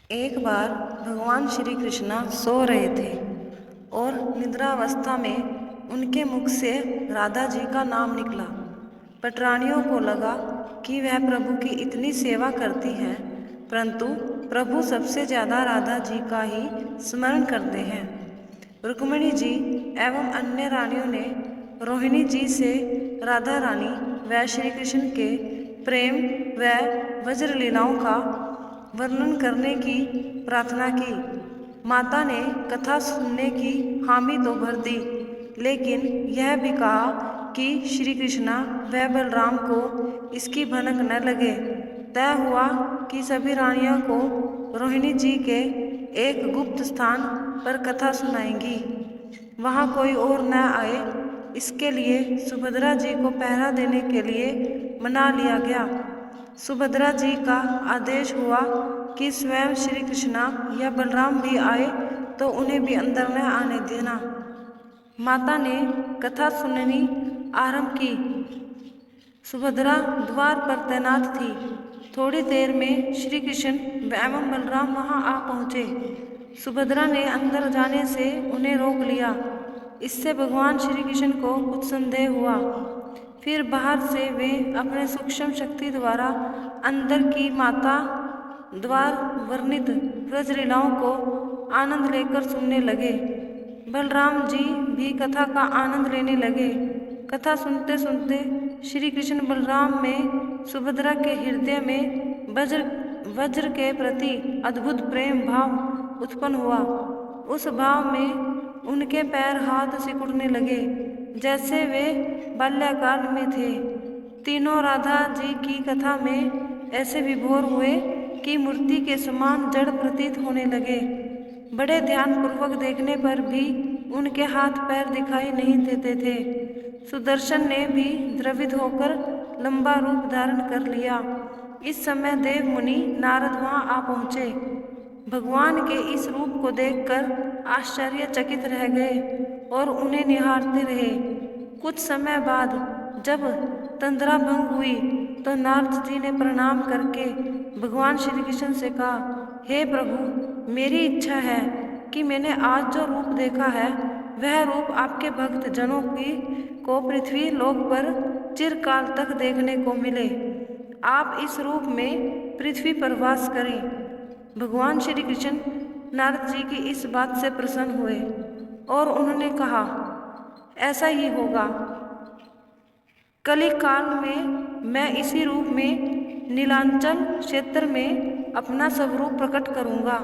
एक बार भगवान श्री कृष्ण सो रहे थे और निद्रावस्था में उनके मुख से राधा जी का नाम निकला। पटरानियों को लगा कि वह प्रभु की इतनी सेवा करती हैं, परंतु प्रभु सबसे ज़्यादा राधा जी का ही स्मरण करते हैं। रुक्मिणी जी एवं अन्य रानियों ने रोहिणी जी से राधा रानी व श्री कृष्ण के प्रेम व वज्र लीलाओं का वर्णन करने की प्रार्थना की। माता ने कथा सुनने की हामी तो भर दी, लेकिन यह भी कहा कि श्री कृष्णा व बलराम को इसकी भनक न लगे। तय हुआ कि सभी रानियों को रोहिणी जी के एक गुप्त स्थान पर कथा सुनाएंगी, वहाँ कोई और न आए। इसके लिए सुभद्रा जी को पहरा देने के लिए मना लिया गया। सुभद्रा जी का आदेश हुआ कि स्वयं श्री कृष्णा या बलराम भी आए तो उन्हें भी अंदर न आने देना। माता ने कथा सुननी आरंभ की। सुभद्रा द्वार पर तैनात थी। थोड़ी देर में श्री कृष्ण एवं बलराम वहां आ पहुँचे। सुभद्रा ने अंदर जाने से उन्हें रोक लिया। इससे भगवान श्री कृष्ण को कुछ संदेह हुआ। फिर बाहर से वे अपने सूक्ष्म शक्ति द्वारा अंदर की माता द्वार वर्णित ब्रजलीलाओं को आनंद लेकर सुनने लगे। बलराम जी भी कथा का आनंद लेने लगे। कथा सुनते सुनते श्री कृष्ण बलराम में सुभद्रा के हृदय में वज्र के प्रति अद्भुत प्रेम भाव उत्पन्न हुआ। उस भाव में उनके पैर हाथ सिकुड़ने लगे, जैसे वे बाल्यकाल में थे। तीनों राधा जी की कथा में ऐसे विभोर हुए कि मूर्ति के समान जड़ प्रतीत होने लगे। बड़े ध्यानपूर्वक देखने पर भी उनके हाथ पैर दिखाई नहीं देते थे। सुदर्शन ने भी द्रवित होकर लंबा रूप धारण कर लिया। इस समय देव मुनि नारद वहां आ पहुँचे। भगवान के इस रूप को देखकर आश्चर्यचकित रह गए और उन्हें निहारते रहे। कुछ समय बाद जब तंद्रा भंग हुई तो नारद जी ने प्रणाम करके भगवान श्री कृष्ण से कहा, हे प्रभु, मेरी इच्छा है कि मैंने आज जो रूप देखा है वह रूप आपके भक्त जनों को पृथ्वी लोक पर चिरकाल तक देखने को मिले। आप इस रूप में पृथ्वी पर वास करें। भगवान श्री कृष्ण नारद जी की इस बात से प्रसन्न हुए और उन्होंने कहा, ऐसा ही होगा। कली काल में मैं इसी रूप में नीलांचल क्षेत्र में अपना स्वरूप प्रकट करूंगा।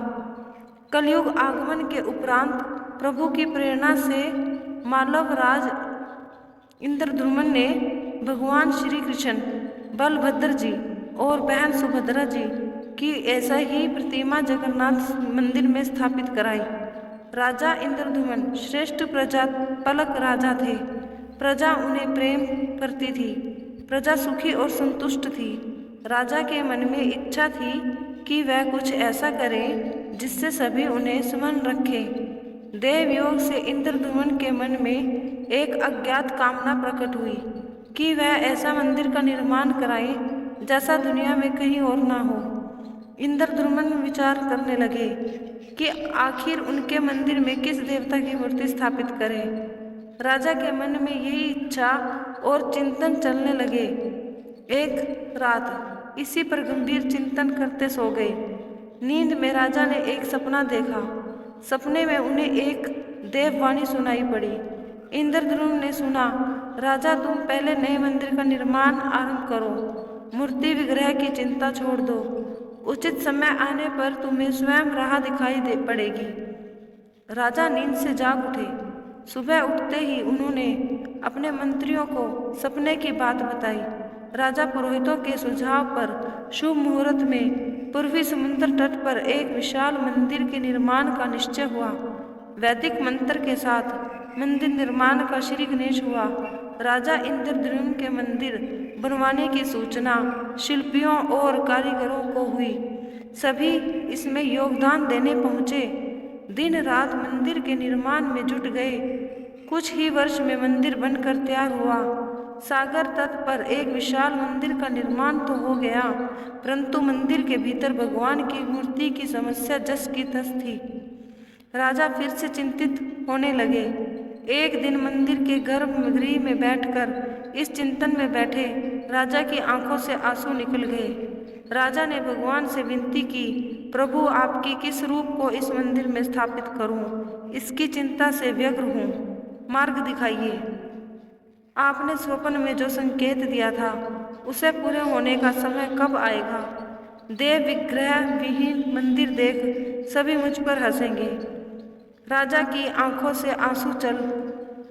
कलयुग आगमन के उपरांत प्रभु की प्रेरणा से मालवराज इंद्रद्युम्न ने भगवान श्री कृष्ण, बलभद्र जी और बहन सुभद्रा जी की ऐसा ही प्रतिमा जगन्नाथ मंदिर में स्थापित कराई। राजा इंद्रद्युम्न श्रेष्ठ प्रजापालक राजा थे। प्रजा उन्हें प्रेम करती थी। प्रजा सुखी और संतुष्ट थी। राजा के मन में इच्छा थी कि वह कुछ ऐसा करे जिससे सभी उन्हें स्मरण रखें। देव योग से इंद्रद्युम्न के मन में एक अज्ञात कामना प्रकट हुई कि वह ऐसा मंदिर का निर्माण कराए जैसा दुनिया में कहीं और ना हो। इंद्रद्युम्न विचार करने लगे कि आखिर उनके मंदिर में किस देवता की मूर्ति स्थापित करें। राजा के मन में यही इच्छा और चिंतन चलने लगे। एक रात इसी पर गंभीर चिंतन करते सो गए। नींद में राजा ने एक सपना देखा। सपने में उन्हें एक देववाणी सुनाई पड़ी। इंद्रद्युम्न ने सुना, राजा, तुम पहले नए मंदिर का निर्माण आरंभ करो। मूर्ति विग्रह की चिंता छोड़ दो। उचित समय आने पर तुम्हें स्वयं राह दिखाई दे पड़ेगी। राजा नींद से जाग उठे। सुबह उठते ही उन्होंने अपने मंत्रियों को सपने की बात बताई। राजा पुरोहितों के सुझाव पर शुभ मुहूर्त में पूर्वी समुद्र तट पर एक विशाल मंदिर के निर्माण का निश्चय हुआ। वैदिक मंत्र के साथ मंदिर निर्माण का श्री गणेश हुआ। राजा इंद्रद्युम्न के मंदिर बनवाने की सूचना शिल्पियों और कारीगरों को हुई। सभी इसमें योगदान देने पहुँचे। दिन रात मंदिर के निर्माण में जुट गए। कुछ ही वर्ष में मंदिर बनकर तैयार हुआ। सागर तट पर एक विशाल मंदिर का निर्माण तो हो गया, परंतु मंदिर के भीतर भगवान की मूर्ति की समस्या जस की तस थी। राजा फिर से चिंतित होने लगे। एक दिन मंदिर के गर्भगृह में बैठकर इस चिंतन में बैठे राजा की आंखों से आंसू निकल गए। राजा ने भगवान से विनती की, प्रभु आपकी किस रूप को इस मंदिर में स्थापित करूं? इसकी चिंता से व्यग्र हूँ, मार्ग दिखाइए। आपने स्वप्न में जो संकेत दिया था उसे पूरे होने का समय कब आएगा? देव विग्रह विहीन मंदिर देख सभी मुझ पर हंसेंगे। राजा की आंखों से आंसू चल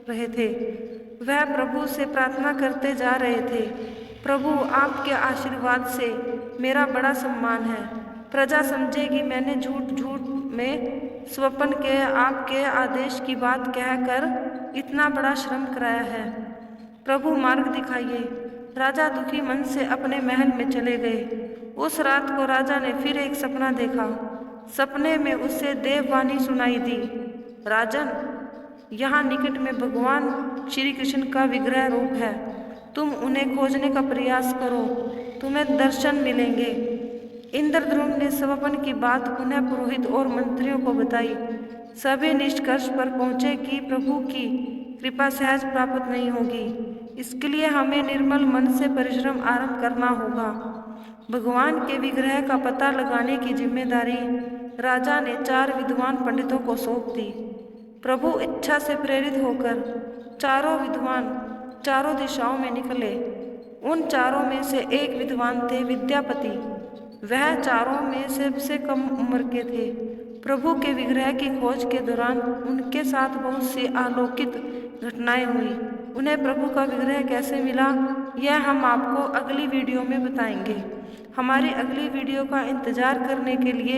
रहे थे। वह प्रभु से प्रार्थना करते जा रहे थे, प्रभु आपके आशीर्वाद से मेरा बड़ा सम्मान है। प्रजा समझेगी मैंने झूठ झूठ में स्वप्न के आपके आदेश की बात कहकर इतना बड़ा श्रम कराया है। प्रभु मार्ग दिखाइए। राजा दुखी मन से अपने महल में चले गए। उस रात को राजा ने फिर एक सपना देखा। सपने में उसे देववाणी सुनाई दी, राजन, यहाँ निकट में भगवान श्री कृष्ण का विग्रह रूप है। तुम उन्हें खोजने का प्रयास करो, तुम्हें दर्शन मिलेंगे। इंद्रद्युम्न ने स्वप्न की बात पुनः पुरोहित और मंत्रियों को बताई। सभी निष्कर्ष पर पहुँचे कि प्रभु की कृपा सहज प्राप्त नहीं होगी। इसके लिए हमें निर्मल मन से परिश्रम आरंभ करना होगा। भगवान के विग्रह का पता लगाने की जिम्मेदारी राजा ने 4 विद्वान पंडितों को सौंप दी। प्रभु इच्छा से प्रेरित होकर चारों विद्वान चारों दिशाओं में निकले। उन चारों में से एक विद्वान थे विद्यापति। वह चारों में सबसे कम उम्र के थे। प्रभु के विग्रह की खोज के दौरान उनके साथ बहुत सी अलौकिक घटनाएं हुई। उन्हें प्रभु का विग्रह कैसे मिला, यह हम आपको अगली वीडियो में बताएंगे। हमारी अगली वीडियो का इंतज़ार करने के लिए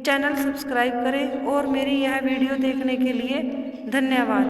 चैनल सब्सक्राइब करें और मेरी यह वीडियो देखने के लिए धन्यवाद।